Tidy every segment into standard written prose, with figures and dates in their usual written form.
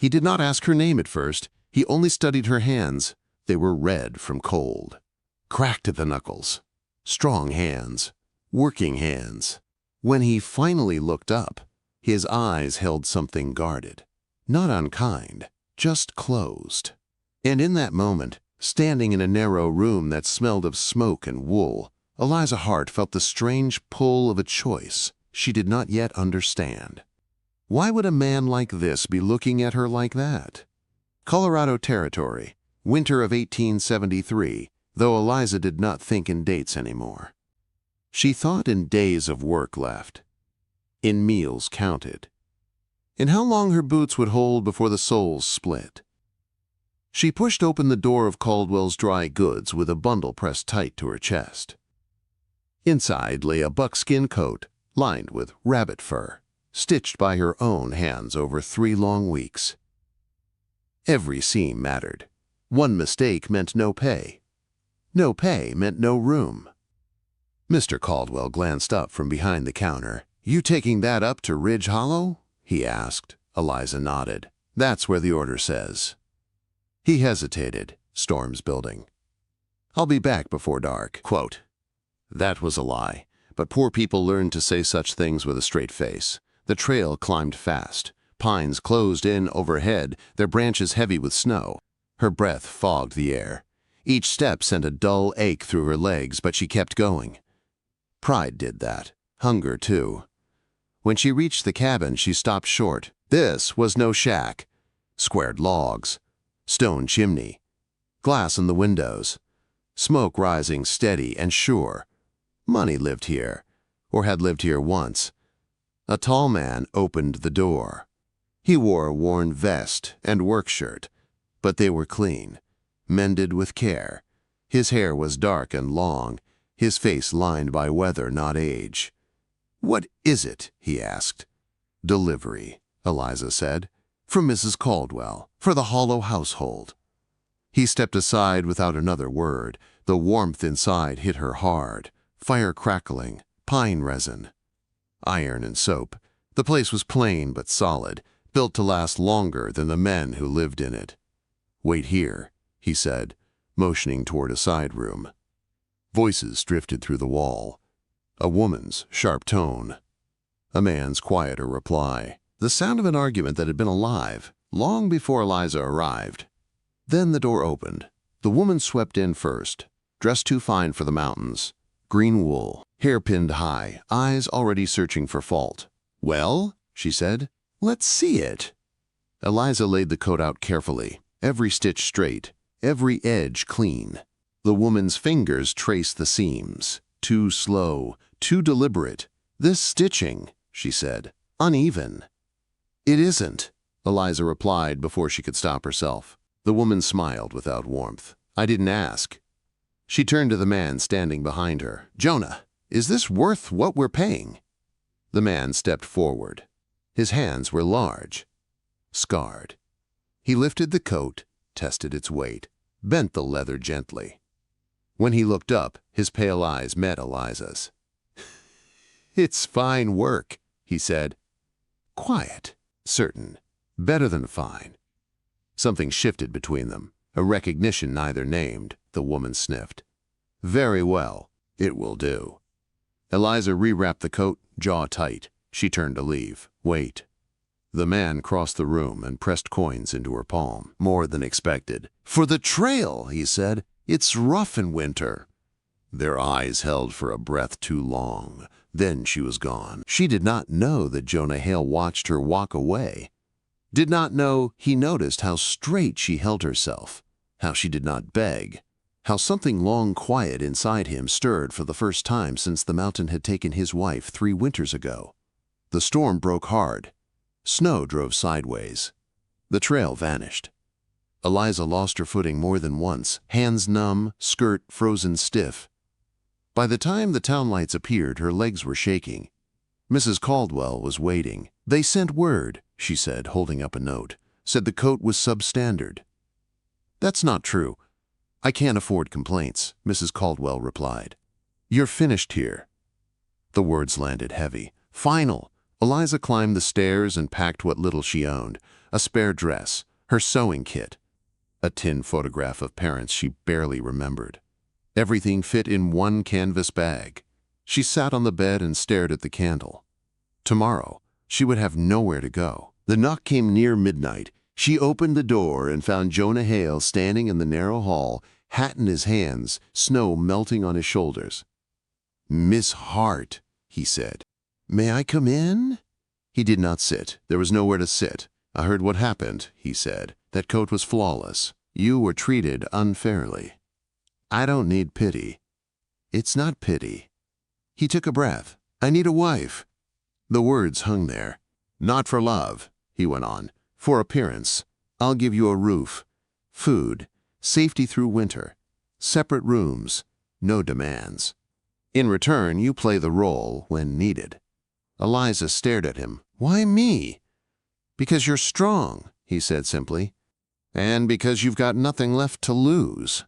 He did not ask her name at first. He only studied her hands. They were red from cold, cracked at the knuckles. Strong hands, working hands. When he finally looked up, his eyes held something guarded. Not unkind, just closed. And in that moment, standing in a narrow room that smelled of smoke and wool, Eliza Hart felt the strange pull of a choice she did not yet understand. Why would a man like this be looking at her like that? Colorado Territory, winter of 1873, though Eliza did not think in dates anymore. She thought in days of work left, in meals counted, in how long her boots would hold before the soles split. She pushed open the door of Caldwell's Dry Goods with a bundle pressed tight to her chest. Inside lay a buckskin coat lined with rabbit fur, stitched by her own hands over 3 long weeks. Every seam mattered. One mistake meant no pay. No pay meant no room. Mr. Caldwell glanced up from behind the counter. "You taking that up to Ridge Hollow?" he asked. Eliza nodded. "That's where the order says." He hesitated. "Storm's building. I'll be back before dark." Quote. That was a lie, but poor people learned to say such things with a straight face. The trail climbed fast. Pines closed in overhead, their branches heavy with snow. Her breath fogged the air. Each step sent a dull ache through her legs, but she kept going. Pride did that. Hunger, too. When she reached the cabin, she stopped short. This was no shack. Squared logs, stone chimney, glass in the windows, smoke rising steady and sure. Money lived here, or had lived here once. A tall man opened the door. He wore a worn vest and work shirt, but they were clean, mended with care. His hair was dark and long, his face lined by weather, not age. "What is it?" he asked. "Delivery," Eliza said. "From Mrs. Caldwell, for the Hollow household." He stepped aside without another word. The warmth inside hit her hard. Fire crackling, pine resin, iron and soap. The place was plain but solid, built to last longer than the men who lived in it. "Wait here," he said, motioning toward a side room. Voices drifted through the wall. A woman's sharp tone. A man's quieter reply. The sound of an argument that had been alive long before Eliza arrived. Then the door opened. The woman swept in first, dressed too fine for the mountains. Green wool, hair pinned high, eyes already searching for fault. "Well," she said, "let's see it." Eliza laid the coat out carefully, every stitch straight, every edge clean. The woman's fingers traced the seams. Too slow, too deliberate. "This stitching," she said, "uneven." "It isn't," Eliza replied before she could stop herself. The woman smiled without warmth. "I didn't ask." She turned to the man standing behind her. "Jonah, is this worth what we're paying?" The man stepped forward. His hands were large, scarred. He lifted the coat, tested its weight, bent the leather gently. When he looked up, his pale eyes met Eliza's. "It's fine work," he said. Quiet, certain, better than fine. Something shifted between them, a recognition neither named. The woman sniffed. "Very well, it will do." Eliza rewrapped the coat, jaw tight. She turned to leave. "Wait." The man crossed the room and pressed coins into her palm, more than expected. "For the trail," he said. "It's rough in winter." Their eyes held for a breath too long. Then she was gone. She did not know that Jonah Hale watched her walk away. Did not know he noticed how straight she held herself, how she did not beg, how something long quiet inside him stirred for the first time since the mountain had taken his wife 3 winters ago. The storm broke hard. Snow drove sideways. The trail vanished. Eliza lost her footing more than once, hands numb, skirt frozen stiff. By the time the town lights appeared, her legs were shaking. Mrs. Caldwell was waiting. "They sent word," she said, holding up a note. "Said the coat was substandard." "That's not true. I can't afford complaints," Mrs. Caldwell replied. "You're finished here." The words landed heavy. Final. Eliza climbed the stairs and packed what little she owned. a spare dress, her sewing kit, a tin photograph of parents she barely remembered. Everything fit in one canvas bag. She sat on the bed and stared at the candle. Tomorrow, she would have nowhere to go. The knock came near midnight. She opened the door and found Jonah Hale standing in the narrow hall, hat in his hands, snow melting on his shoulders. "Miss Hart," he said. "May I come in?" He did not sit. There was nowhere to sit. "I heard what happened," he said. "That coat was flawless. You were treated unfairly. I don't need pity." "It's not pity." He took a breath. "I need a wife." The words hung there. "Not for love," he went on. "For appearance. I'll give you a roof, food, safety through winter, separate rooms, no demands. In return, you play the role when needed." Eliza stared at him. "Why me?" "Because you're strong," he said simply. "And because you've got nothing left to lose."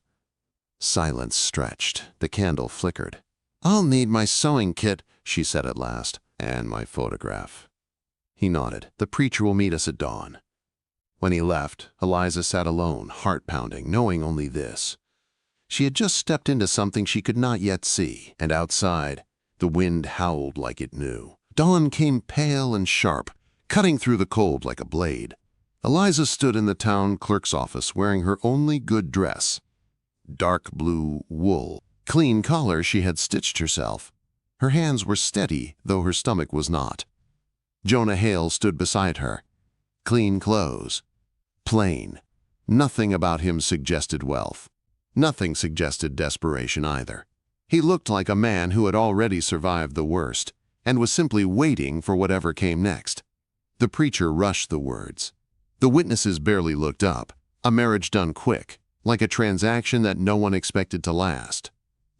Silence stretched. The candle flickered. "I'll need my sewing kit," she said at last, "and my photograph." He nodded. "The preacher will meet us at dawn." When he left, Eliza sat alone, heart pounding, knowing only this. She had just stepped into something she could not yet see, and outside, the wind howled like it knew. Dawn came pale and sharp, cutting through the cold like a blade. Eliza stood in the town clerk's office wearing her only good dress, dark blue wool, clean collar she had stitched herself. Her hands were steady, though her stomach was not. Jonah Hale stood beside her. Clean clothes. Plain. Nothing about him suggested wealth. Nothing suggested desperation either. He looked like a man who had already survived the worst, and was simply waiting for whatever came next. The preacher rushed the words. The witnesses barely looked up, a marriage done quick, like a transaction that no one expected to last.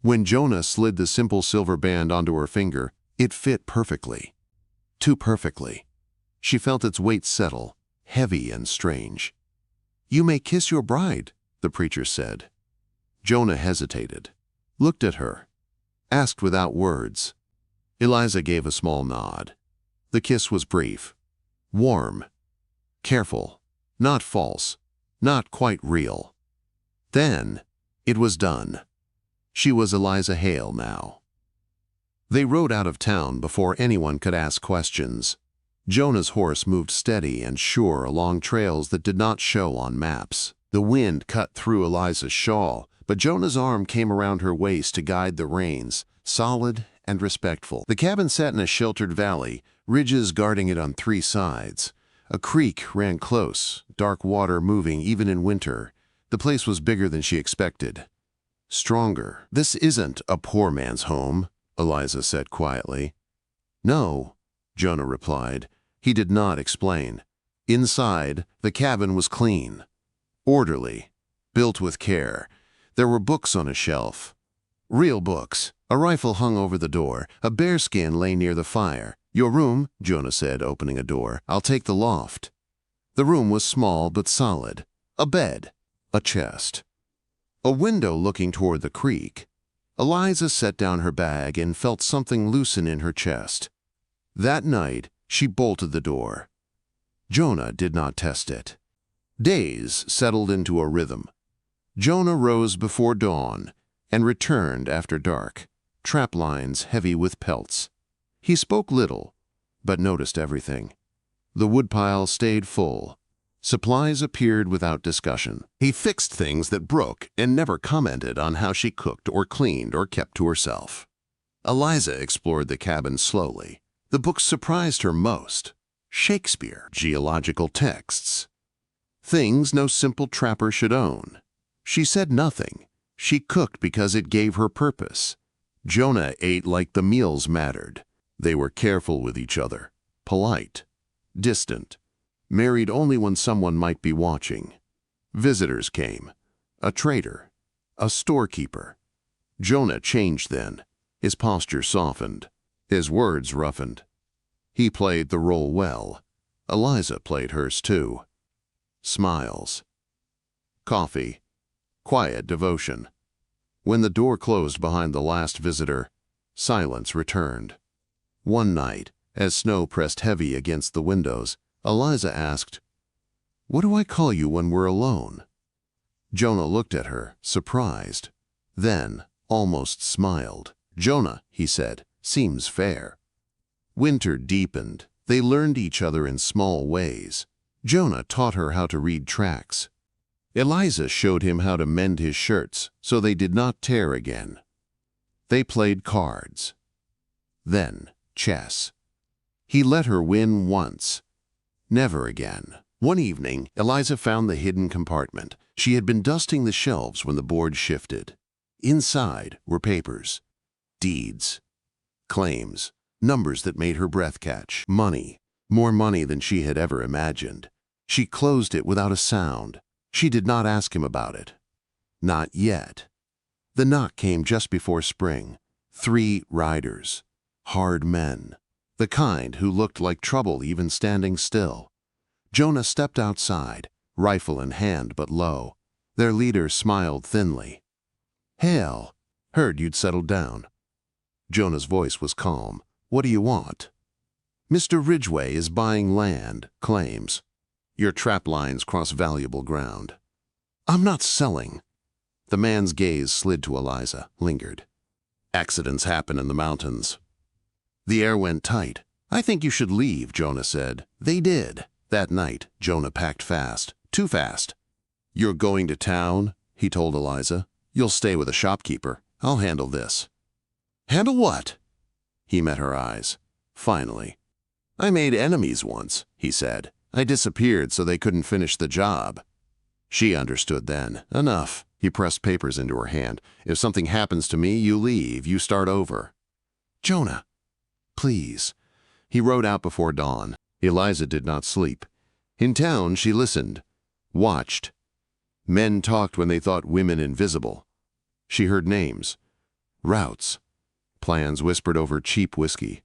When Jonah slid the simple silver band onto her finger, it fit perfectly. Too perfectly. She felt its weight settle, heavy and strange. "You may kiss your bride," the preacher said. Jonah hesitated, looked at her, asked without words. Eliza gave a small nod. The kiss was brief, warm, careful, not false, not quite real. Then it was done. She was Eliza Hale now. They rode out of town before anyone could ask questions. Jonah's horse moved steady and sure along trails that did not show on maps. The wind cut through Eliza's shawl, but Jonah's arm came around her waist to guide the reins, solid and respectful. The cabin sat in a sheltered valley, ridges guarding it on three sides. A creek ran close, dark water moving even in winter. The place was bigger than she expected. Stronger. "This isn't a poor man's home," Eliza said quietly. "No," Jonah replied. He did not explain. Inside, the cabin was clean, orderly, built with care. There were books on a shelf. Real books. A rifle hung over the door. A bearskin lay near the fire. "Your room," Jonah said, opening a door. "I'll take the loft." The room was small but solid. A bed. A chest. A window looking toward the creek. Eliza set down her bag and felt something loosen in her chest. That night, she bolted the door. Jonah did not test it. Days settled into a rhythm. Jonah rose before dawn and returned after dark, trap lines heavy with pelts. He spoke little, but noticed everything. The woodpile stayed full. Supplies appeared without discussion. He fixed things that broke and never commented on how she cooked or cleaned or kept to herself. Eliza explored the cabin slowly. The books surprised her most. Shakespeare, geological texts. Things no simple trapper should own. She said nothing. She cooked because it gave her purpose. Jonah ate like the meals mattered. They were careful with each other, polite, distant, married only when someone might be watching. Visitors came. A trader, a storekeeper. Jonah changed then. His posture softened. His words roughened. He played the role well. Eliza played hers too. Smiles. Coffee. Quiet devotion. When the door closed behind the last visitor, silence returned. One night, as snow pressed heavy against the windows, Eliza asked, What do I call you when we're alone?" Jonah looked at her, surprised. Then, almost smiled. "Jonah," he said, "seems fair." Winter deepened. They learned each other in small ways. Jonah taught her how to read tracks. Eliza showed him how to mend his shirts so they did not tear again. They played cards. Then chess. He let her win once. Never again. One evening, Eliza found the hidden compartment. She had been dusting the shelves when the board shifted. Inside were papers, deeds, claims, numbers that made her breath catch. Money. More money than she had ever imagined. She closed it without a sound. She did not ask him about it. Not yet. The knock came just before spring. 3 riders. Hard men. The kind who looked like trouble even standing still. Jonah stepped outside, rifle in hand but low. Their leader smiled thinly. "Hail, heard you'd settled down." Jonah's voice was calm. "What do you want?" "Mr. Ridgway is buying land, claims. Your trap lines cross valuable ground." "I'm not selling." The man's gaze slid to Eliza, lingered. "Accidents happen in the mountains." The air went tight. "I think you should leave," Jonah said. They did. That night, Jonah packed fast. Too fast. "You're going to town," he told Eliza. "You'll stay with a shopkeeper. I'll handle this." "Handle what?" He met her eyes. Finally. "I made enemies once," he said. "I disappeared so they couldn't finish the job." She understood then. "Enough." He pressed papers into her hand. "If something happens to me, you leave. You start over." "Jonah, please." He rode out before dawn. Eliza did not sleep. In town, she listened, watched. Men talked when they thought women invisible. She heard names, routes, plans whispered over cheap whiskey.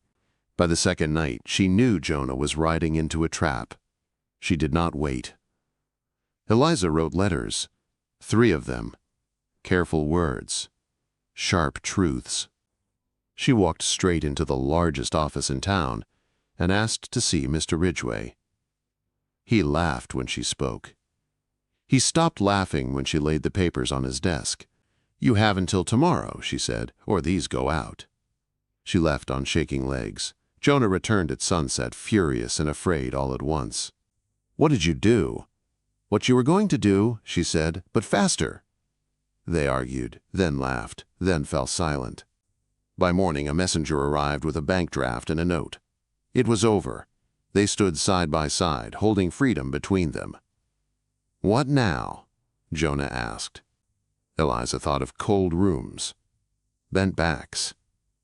By the second night, she knew Jonah was riding into a trap. She did not wait. Eliza wrote letters, 3 of them. Careful words, sharp truths. She walked straight into the largest office in town and asked to see Mr. Ridgway. He laughed when she spoke. He stopped laughing when she laid the papers on his desk. "You have until tomorrow," she said, "or these go out." She left on shaking legs. Jonah returned at sunset, furious and afraid all at once. "What did you do?" "What you were going to do," she said, "but faster." They argued, then laughed, then fell silent. By morning, a messenger arrived with a bank draft and a note. It was over. They stood side by side, holding freedom between them. "What now?" Jonah asked. Eliza thought of cold rooms, bent backs,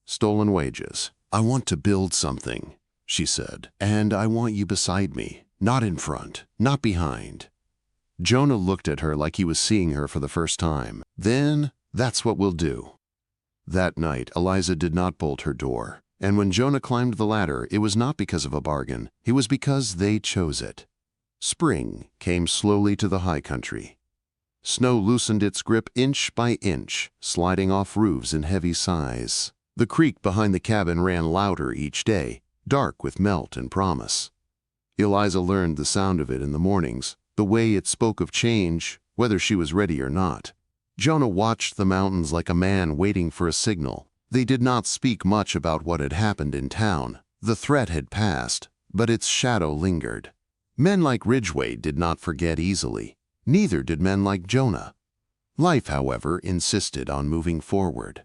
stolen wages. "I want to build something," she said, "and I want you beside me, not in front, not behind." Jonah looked at her like he was seeing her for the first time. "Then, that's what we'll do." That night, Eliza did not bolt her door. And when Jonah climbed the ladder, it was not because of a bargain. It was because they chose it. Spring came slowly to the high country. Snow loosened its grip inch by inch, sliding off roofs in heavy sighs. The creek behind the cabin ran louder each day, dark with melt and promise. Eliza learned the sound of it in the mornings, the way it spoke of change, whether she was ready or not. Jonah watched the mountains like a man waiting for a signal. They did not speak much about what had happened in town. The threat had passed, but its shadow lingered. Men like Ridgway did not forget easily. Neither did men like Jonah. Life, however, insisted on moving forward.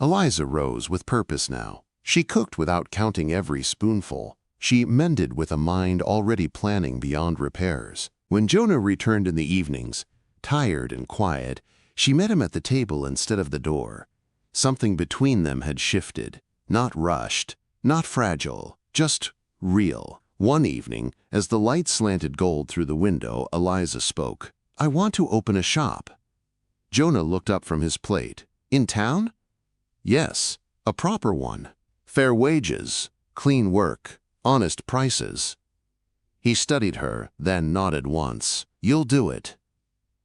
Eliza rose with purpose now. She cooked without counting every spoonful. She mended with a mind already planning beyond repairs. When Jonah returned in the evenings, tired and quiet, she met him at the table instead of the door. Something between them had shifted, not rushed, not fragile, just real. One evening, as the light slanted gold through the window, Eliza spoke. "I want to open a shop." Jonah looked up from his plate. "In town?" "Yes, a proper one. Fair wages, clean work, honest prices." He studied her, then nodded once. "You'll do it."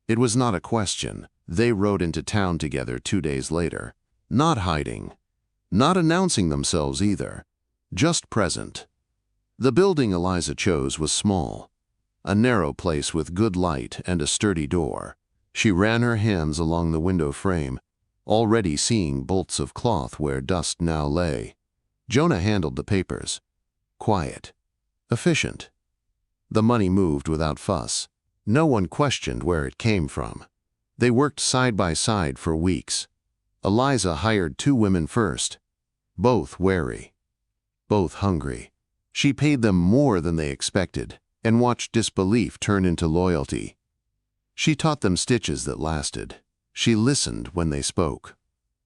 It was not a question. They rode into town together 2 days later. Not hiding, not announcing themselves either, just present. The building Eliza chose was small. a narrow place with good light and a sturdy door. She ran her hands along the window frame, already seeing bolts of cloth where dust now lay. Jonah handled the papers. Quiet. Efficient. The money moved without fuss. No one questioned where it came from. They worked side by side for weeks. Eliza hired 2 women first, both wary, both hungry. She paid them more than they expected and watched disbelief turn into loyalty. She taught them stitches that lasted. She listened when they spoke.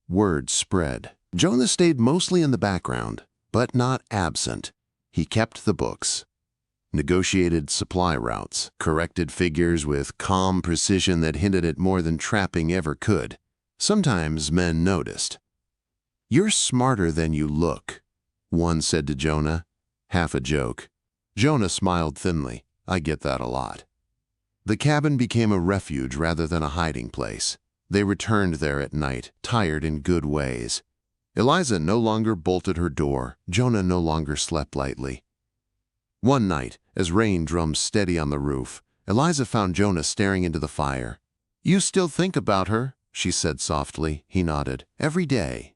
Words spread. Jonah stayed mostly in the background, but not absent. He kept the books, negotiated supply routes, corrected figures with calm precision that hinted at more than trapping ever could. Sometimes men noticed. "You're smarter than you look," one said to Jonah, half a joke. Jonah smiled thinly. "I get that a lot." The cabin became a refuge rather than a hiding place. They returned there at night, tired in good ways. Eliza no longer bolted her door. Jonah no longer slept lightly. One night, as rain drummed steady on the roof, Eliza found Jonah staring into the fire. "You still think about her?" she said softly. He nodded. "Every day."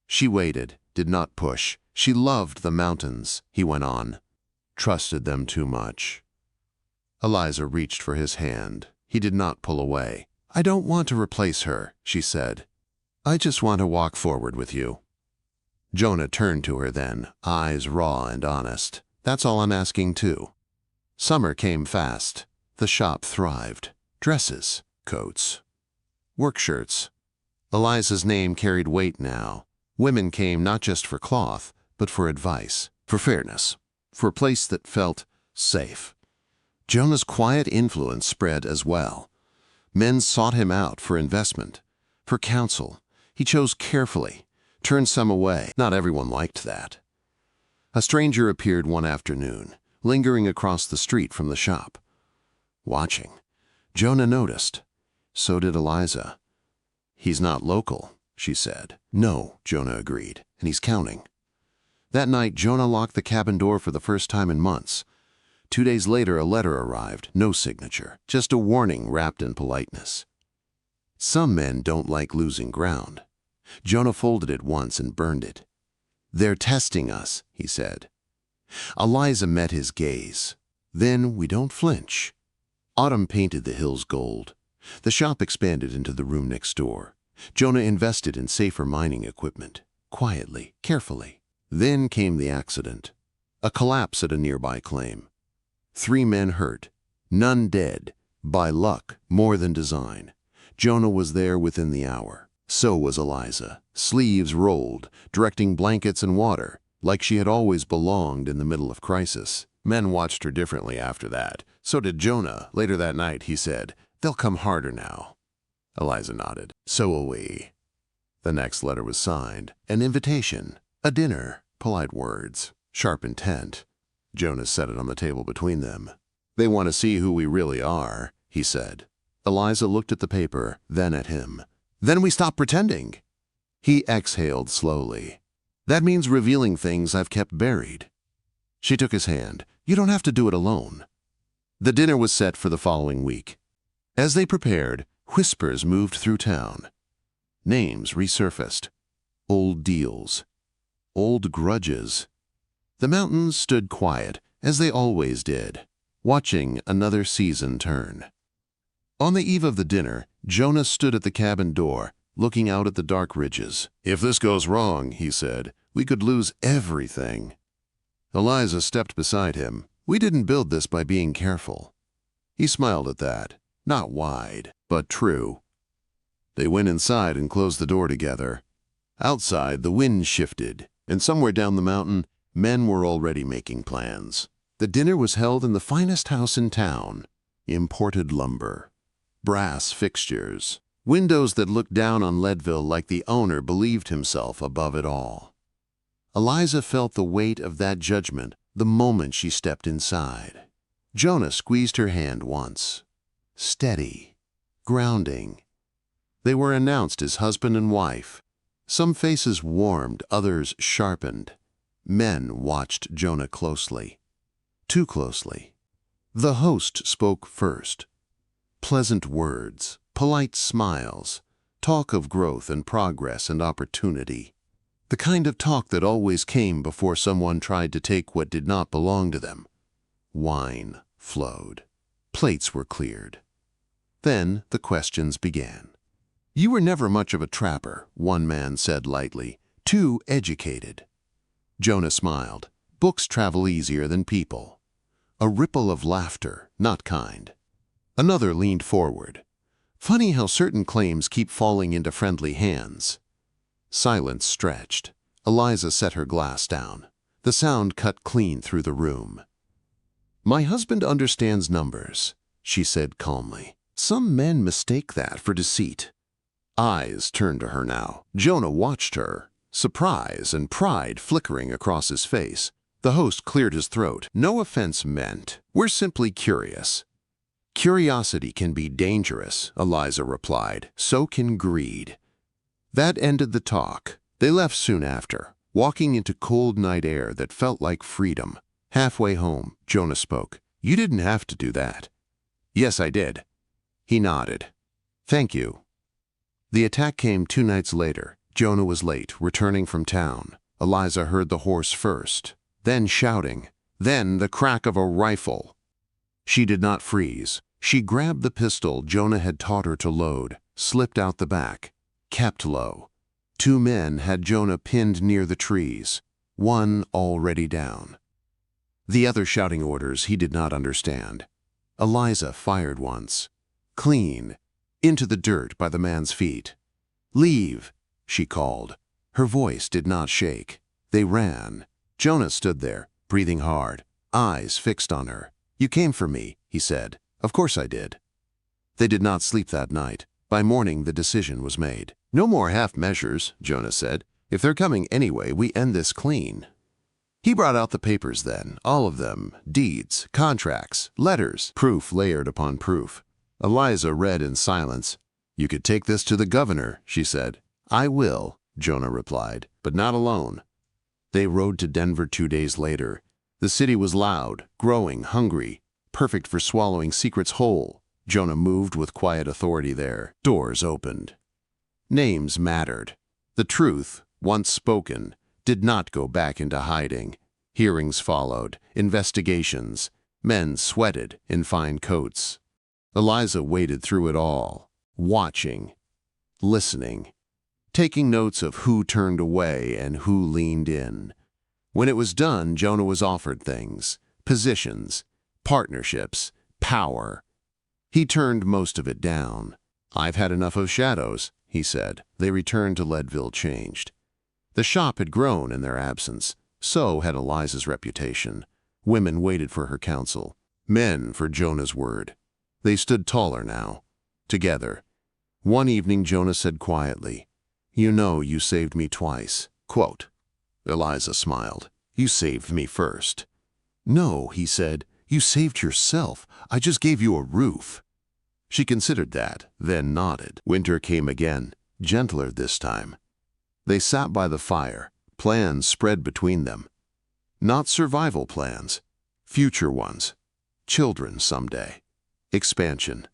She waited, did not push. She loved the mountains, he went on. Trusted them too much. Eliza reached for his hand. He did not pull away. "I don't want to replace her," she said. "I just want to walk forward with you." Jonah turned to her then, eyes raw and honest. "That's all I'm asking too." Summer came fast. The shop thrived. Dresses, coats, work shirts. Eliza's name carried weight now. Women came not just for cloth, but for advice, for fairness, for a place that felt safe. Jonah's quiet influence spread as well. Men sought him out for investment, for counsel. He chose carefully, turned some away. Not everyone liked that. A stranger appeared one afternoon, lingering across the street from the shop. Watching. Jonah noticed. So did Eliza. "He's not local," she said. "No," Jonah agreed, "and he's counting." That night, Jonah locked the cabin door for the first time in months. 2 days later, a letter arrived, no signature, just a warning wrapped in politeness. Some men don't like losing ground. Jonah folded it once and burned it. "They're testing us," he said. Eliza met his gaze. "Then we don't flinch." Autumn painted the hills gold. The shop expanded into the room next door. Jonah invested in safer mining equipment, quietly, carefully. Then came the accident. A collapse at a nearby claim. 3 men hurt, none dead. By luck, more than design. Jonah was there within the hour. So was Eliza, sleeves rolled, directing blankets and water, like she had always belonged in the middle of crisis. Men watched her differently after that. So did Jonah. Later that night, he said, "They'll come harder now." Eliza nodded. "So will we." The next letter was signed. An invitation. A dinner. Polite words. Sharp intent. Jonah set it on the table between them. "They want to see who we really are," he said. Eliza looked at the paper, then at him. "Then we stop pretending." He exhaled slowly. "That means revealing things I've kept buried." She took his hand. "You don't have to do it alone." The dinner was set for the following week. As they prepared, whispers moved through town. Names resurfaced. Old deals. Old grudges. The mountains stood quiet, as they always did, watching another season turn. On the eve of the dinner, Jonah stood at the cabin door, looking out at the dark ridges. "If this goes wrong," he said, "we could lose everything." Eliza stepped beside him. "We didn't build this by being careful." He smiled at that. Not wide, but true. They went inside and closed the door together. Outside, the wind shifted, and somewhere down the mountain, men were already making plans. The dinner was held in the finest house in town. Imported lumber. Brass fixtures. Windows that looked down on Leadville like the owner believed himself above it all. Eliza felt the weight of that judgment the moment she stepped inside. Jonah squeezed her hand once. Steady. Grounding. They were announced as husband and wife. Some faces warmed, others sharpened. Men watched Jonah closely. Too closely. The host spoke first. Pleasant words, polite smiles, talk of growth and progress and opportunity. The kind of talk that always came before someone tried to take what did not belong to them. Wine flowed. Plates were cleared. Then the questions began. "You were never much of a trapper," one man said lightly. "Too educated." Jonah smiled. "Books travel easier than people." A ripple of laughter, not kind. Another leaned forward. "Funny how certain claims keep falling into friendly hands." Silence stretched. Eliza set her glass down. The sound cut clean through the room. "My husband understands numbers," she said calmly. "Some men mistake that for deceit." Eyes turned to her now. Jonah watched her, surprise and pride flickering across his face. The host cleared his throat. "No offense meant. We're simply curious." "Curiosity can be dangerous," Eliza replied. "So can greed." That ended the talk. They left soon after, walking into cold night air that felt like freedom. Halfway home, Jonah spoke. "You didn't have to do that." "Yes, I did." He nodded. "Thank you." The attack came 2 nights later. Jonah was late, returning from town. Eliza heard the horse first, then shouting, then the crack of a rifle. She did not freeze. She grabbed the pistol Jonah had taught her to load, slipped out the back, kept low. 2 men had Jonah pinned near the trees, one already down. The other shouting orders he did not understand. Eliza fired once, clean, into the dirt by the man's feet. "Leave," she called. Her voice did not shake. They ran. Jonah stood there, breathing hard, eyes fixed on her. "You came for me," he said. "Of course I did." They did not sleep that night. By morning, the decision was made. "No more half measures," Jonah said. "If they're coming anyway, we end this clean." He brought out the papers then, all of them, deeds, contracts, letters, proof layered upon proof. Eliza read in silence. "You could take this to the governor," she said. "I will," Jonah replied, "but not alone." They rode to Denver 2 days later. The city was loud, growing, hungry, perfect for swallowing secrets whole. Jonah moved with quiet authority there. Doors opened. Names mattered. The truth, once spoken, did not go back into hiding. Hearings followed, investigations. Men sweated in fine coats. Eliza waded through it all, watching, listening, taking notes of who turned away and who leaned in. When it was done, Jonah was offered things, positions, partnerships, power. He turned most of it down. "I've had enough of shadows," he said. They returned to Leadville changed. The shop had grown in their absence. So had Eliza's reputation. Women waited for her counsel. Men for Jonah's word. They stood taller now, together. One evening Jonah said quietly, "You know you saved me twice." Quote. Eliza smiled. "You saved me first." "No," he said, "you saved yourself. I just gave you a roof." She considered that, then nodded. Winter came again, gentler this time. They sat by the fire, plans spread between them. Not survival plans, future ones. Children someday. Expansion.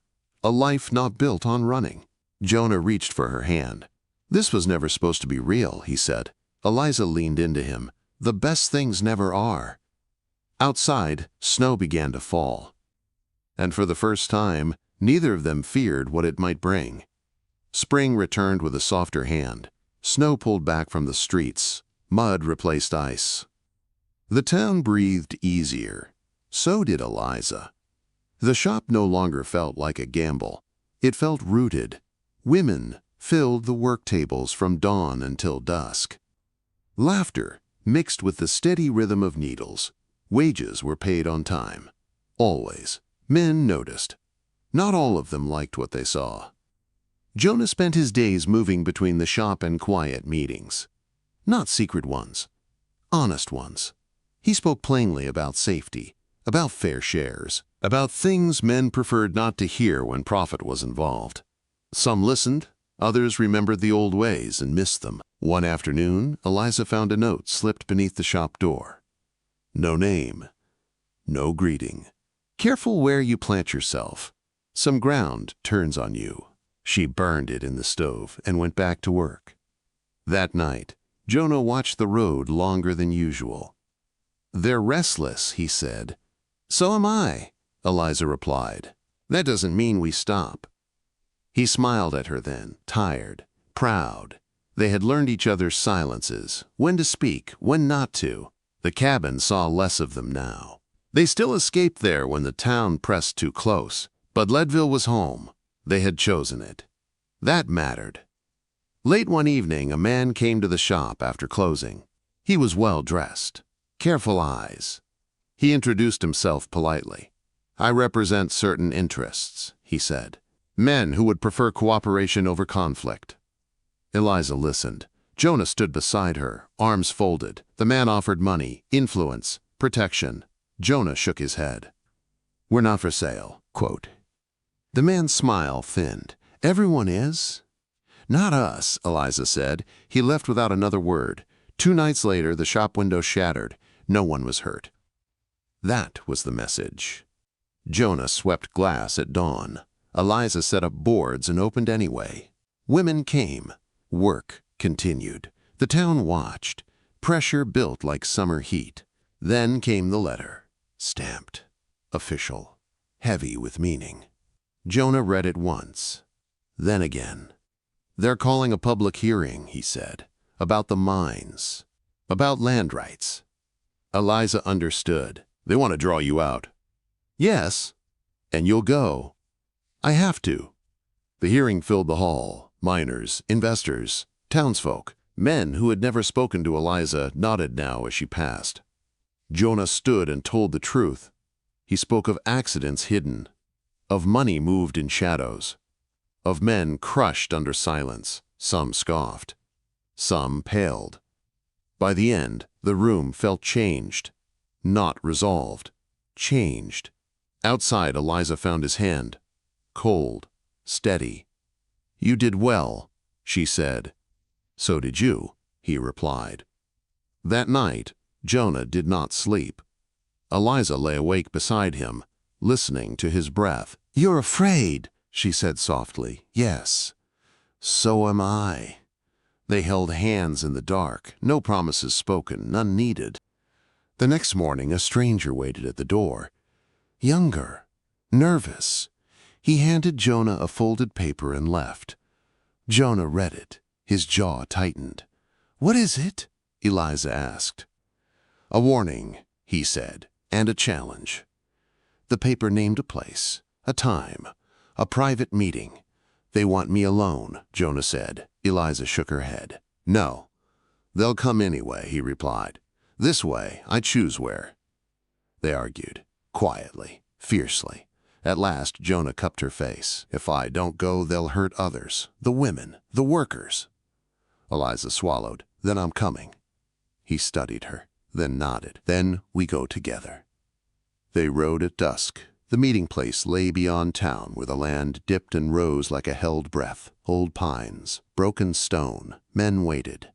A life not built on running. Jonah reached for her hand. "This was never supposed to be real," he said. Eliza leaned into him. "The best things never are." Outside, snow began to fall. And for the first time, neither of them feared what it might bring. Spring returned with a softer hand. Snow pulled back from the streets. Mud replaced ice. The town breathed easier. So did Eliza. The shop no longer felt like a gamble. It felt rooted. Women filled the work tables from dawn until dusk. Laughter mixed with the steady rhythm of needles. Wages were paid on time. Always. Men noticed. Not all of them liked what they saw. Jonah spent his days moving between the shop and quiet meetings. Not secret ones. Honest ones. He spoke plainly about safety, about fair shares, about things men preferred not to hear when profit was involved. Some listened, others remembered the old ways and missed them. One afternoon, Eliza found a note slipped beneath the shop door. No name, no greeting. Careful where you plant yourself. Some ground turns on you. She burned it in the stove and went back to work. That night, Jonah watched the road longer than usual. "They're restless," he said. "So am I," Eliza replied. "That doesn't mean we stop." He smiled at her then, tired, proud. They had learned each other's silences, when to speak, when not to. The cabin saw less of them now. They still escaped there when the town pressed too close, but Leadville was home. They had chosen it. That mattered. Late one evening, a man came to the shop after closing. He was well dressed, careful eyes. He introduced himself politely. "I represent certain interests," he said. "Men who would prefer cooperation over conflict." Eliza listened. Jonah stood beside her, arms folded. The man offered money, influence, protection. Jonah shook his head. "We're not for sale," quote. The man's smile thinned. "Everyone is?" "Not us," Eliza said. He left without another word. 2 nights later, the shop window shattered. No one was hurt. That was the message. Jonah swept glass at dawn. Eliza set up boards and opened anyway. Women came. Work continued. The town watched. Pressure built like summer heat. Then came the letter. Stamped. Official. Heavy with meaning. Jonah read it once. Then again. "They're calling a public hearing," he said. "About the mines. About land rights." Eliza understood. "They want to draw you out." "Yes. And you'll go." "I have to." The hearing filled the hall. Miners, investors, townsfolk, men who had never spoken to Eliza nodded now as she passed. Jonah stood and told the truth. He spoke of accidents hidden, of money moved in shadows, of men crushed under silence. Some scoffed. Some paled. By the end, the room felt changed. Not resolved. Changed. Outside, Eliza found his hand. Cold. Steady. "You did well," she said. "So did you," he replied. That night, Jonah did not sleep. Eliza lay awake beside him, listening to his breath. "You're afraid," she said softly. "Yes. So am I." They held hands in the dark, no promises spoken, none needed. The next morning, a stranger waited at the door. Younger, nervous. He handed Jonah a folded paper and left. Jonah read it. His jaw tightened. "What is it?" Eliza asked. "A warning," he said, "and a challenge." The paper named a place, a time, a private meeting. "They want me alone," Jonah said. Eliza shook her head. "No. They'll come anyway," he replied. "This way, I choose where." They argued, quietly, fiercely. At last, Jonah cupped her face. "If I don't go, they'll hurt others, the women, the workers." Eliza swallowed. "Then I'm coming." He studied her, then nodded. "Then we go together." They rode at dusk. The meeting place lay beyond town where the land dipped and rose like a held breath. Old pines, broken stone. Men waited.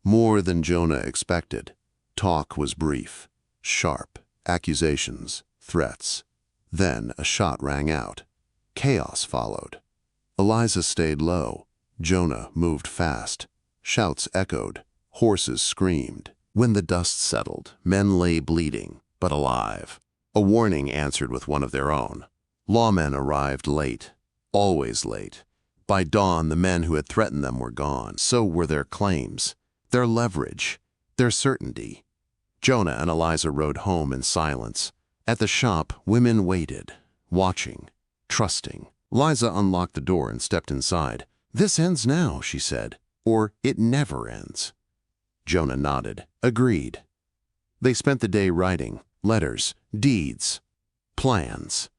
More than Jonah expected. Talk was brief, sharp, accusations, threats. Then a shot rang out. Chaos followed. Eliza stayed low. Jonah moved fast. Shouts echoed. Horses screamed. When the dust settled, men lay bleeding, but alive. A warning answered with one of their own. Lawmen arrived late, always late. By dawn, the men who had threatened them were gone. So were their claims, their leverage, their certainty. Jonah and Eliza rode home in silence. At the shop, women waited, watching, trusting. Eliza unlocked the door and stepped inside. "This ends now," she said, "or it never ends." Jonah nodded, agreed. They spent the day writing, letters, deeds, plans.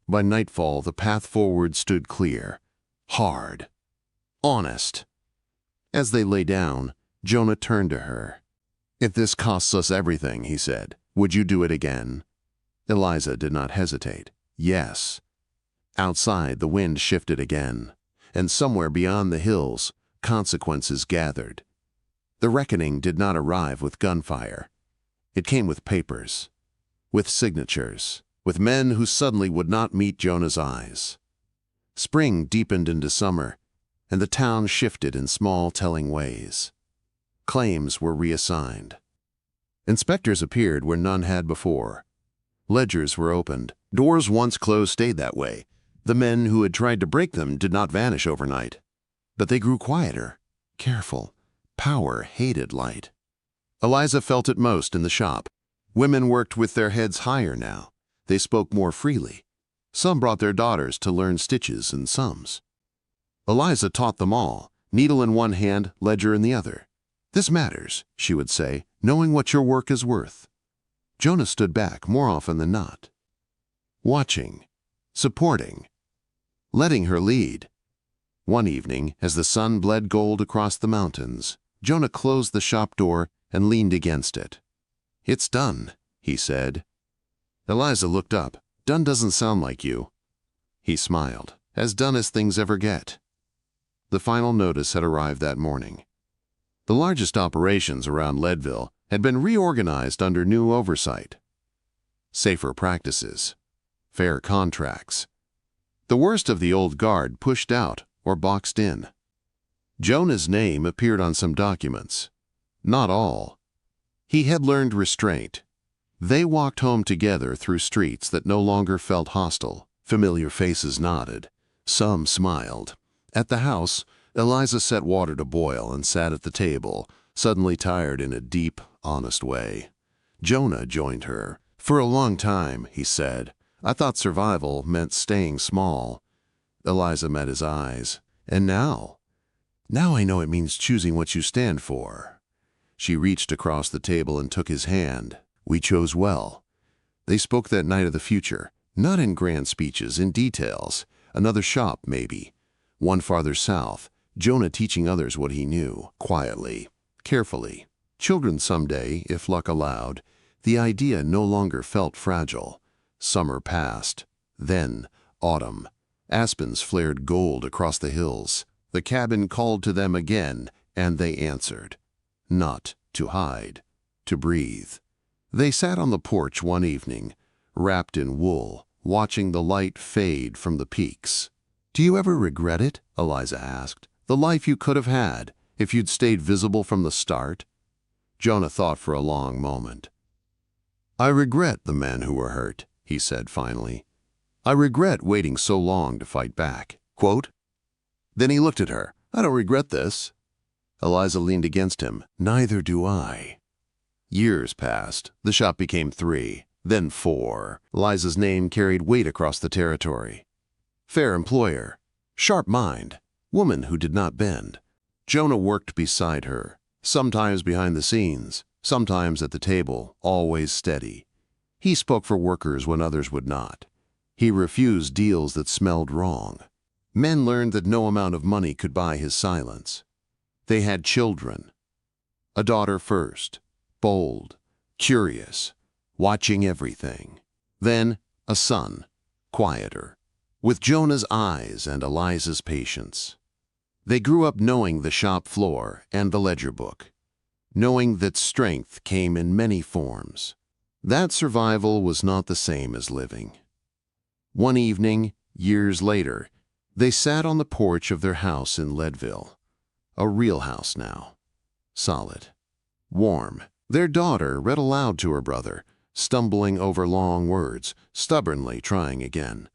By nightfall, the path forward stood clear, hard, honest. As they lay down, Jonah turned to her. "If this costs us everything," he said, "would you do it again?" Eliza did not hesitate. Yes. Outside, the wind shifted again, and somewhere beyond the hills, consequences gathered. The reckoning did not arrive with gunfire. It came with papers, with signatures, with men who suddenly would not meet Jonah's eyes. Spring deepened into summer, and the town shifted in small, telling ways. Claims were reassigned. Inspectors appeared where none had before. Ledgers were opened. Doors once closed stayed that way. The men who had tried to break them did not vanish overnight. But they grew quieter, careful. Power hated light. Eliza felt it most in the shop. Women worked with their heads higher now. They spoke more freely. Some brought their daughters to learn stitches and sums. Eliza taught them all, needle in one hand, ledger in the other. "This matters," she would say, "knowing what your work is worth." Jonah stood back more often than not. Watching, supporting, letting her lead. One evening, as the sun bled gold across the mountains, Jonah closed the shop door and leaned against it. "It's done," he said. Eliza looked up. "Done doesn't sound like you." He smiled. "As done as things ever get." The final notice had arrived that morning. The largest operations around Leadville had been reorganized under new oversight. Safer practices. Fair contracts. The worst of the old guard pushed out or boxed in. Jonah's name appeared on some documents. Not all. He had learned restraint. They walked home together through streets that no longer felt hostile. Familiar faces nodded. Some smiled. At the house, Eliza set water to boil and sat at the table, suddenly tired in a deep, honest way. Jonah joined her. "For a long time," he said, "I thought survival meant staying small." Eliza met his eyes. "And now? Now I know it means choosing what you stand for." She reached across the table and took his hand. "We chose well." They spoke that night of the future, not in grand speeches, in details. Another shop, maybe. One farther south, Jonah teaching others what he knew, quietly, carefully. Children someday, if luck allowed. The idea no longer felt fragile. Summer passed. Then, autumn. Aspens flared gold across the hills. The cabin called to them again, and they answered. Not to hide, to breathe. They sat on the porch one evening, wrapped in wool, watching the light fade from the peaks. "Do you ever regret it?" Eliza asked. "The life you could have had, if you'd stayed visible from the start?" Jonah thought for a long moment. "I regret the men who were hurt," he said finally. "I regret waiting so long to fight back." Quote. Then he looked at her. "I don't regret this." Eliza leaned against him. "Neither do I." Years passed. The shop became 3, then 4. Eliza's name carried weight across the territory. Fair employer, sharp mind, woman who did not bend. Jonah worked beside her, sometimes behind the scenes, sometimes at the table, always steady. He spoke for workers when others would not. He refused deals that smelled wrong. Men learned that no amount of money could buy his silence. They had children. A daughter first, bold, curious, watching everything. Then a son, quieter, with Jonah's eyes and Eliza's patience. They grew up knowing the shop floor and the ledger book, knowing that strength came in many forms. That survival was not the same as living. One evening, years later, they sat on the porch of their house in Leadville. A real house now. Solid. Warm. Their daughter read aloud to her brother, stumbling over long words, stubbornly trying again.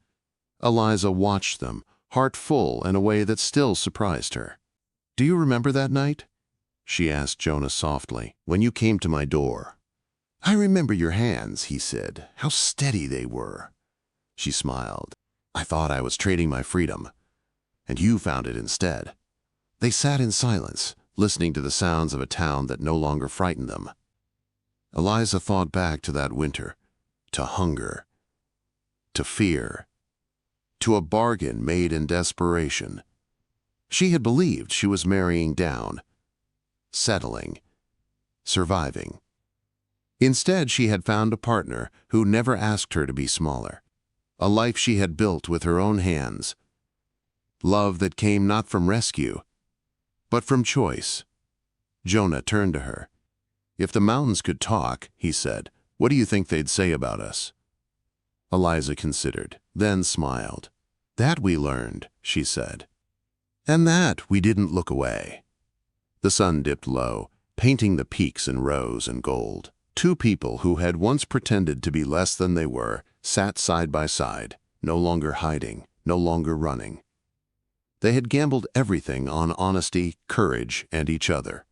Eliza watched them, heart full in a way that still surprised her. "Do you remember that night?" she asked Jonah softly, "when you came to my door?" "I remember your hands," he said. "How steady they were." She smiled. "I thought I was trading my freedom, and you found it instead." They sat in silence, listening to the sounds of a town that no longer frightened them. Eliza thought back to that winter, to hunger, to fear, to a bargain made in desperation. She had believed she was marrying down, settling, surviving. Instead, she had found a partner who never asked her to be smaller. A life she had built with her own hands. Love that came not from rescue, but from choice. Jonah turned to her. "If the mountains could talk," he said, "what do you think they'd say about us?" Eliza considered, then smiled. That we learned, she said. And that we didn't look away. The sun dipped low, painting the peaks in rose and gold. Two people who had once pretended to be less than they were sat side by side, no longer hiding, no longer running. They had gambled everything on honesty, courage, and each other.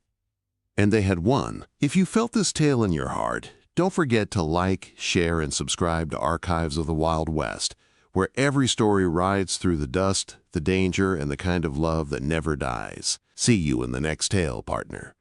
And they had won. If you felt this tale in your heart, don't forget to like, share, and subscribe to Archives of the Wild West, where every story rides through the dust, the danger, and the kind of love that never dies. See you in the next tale, partner.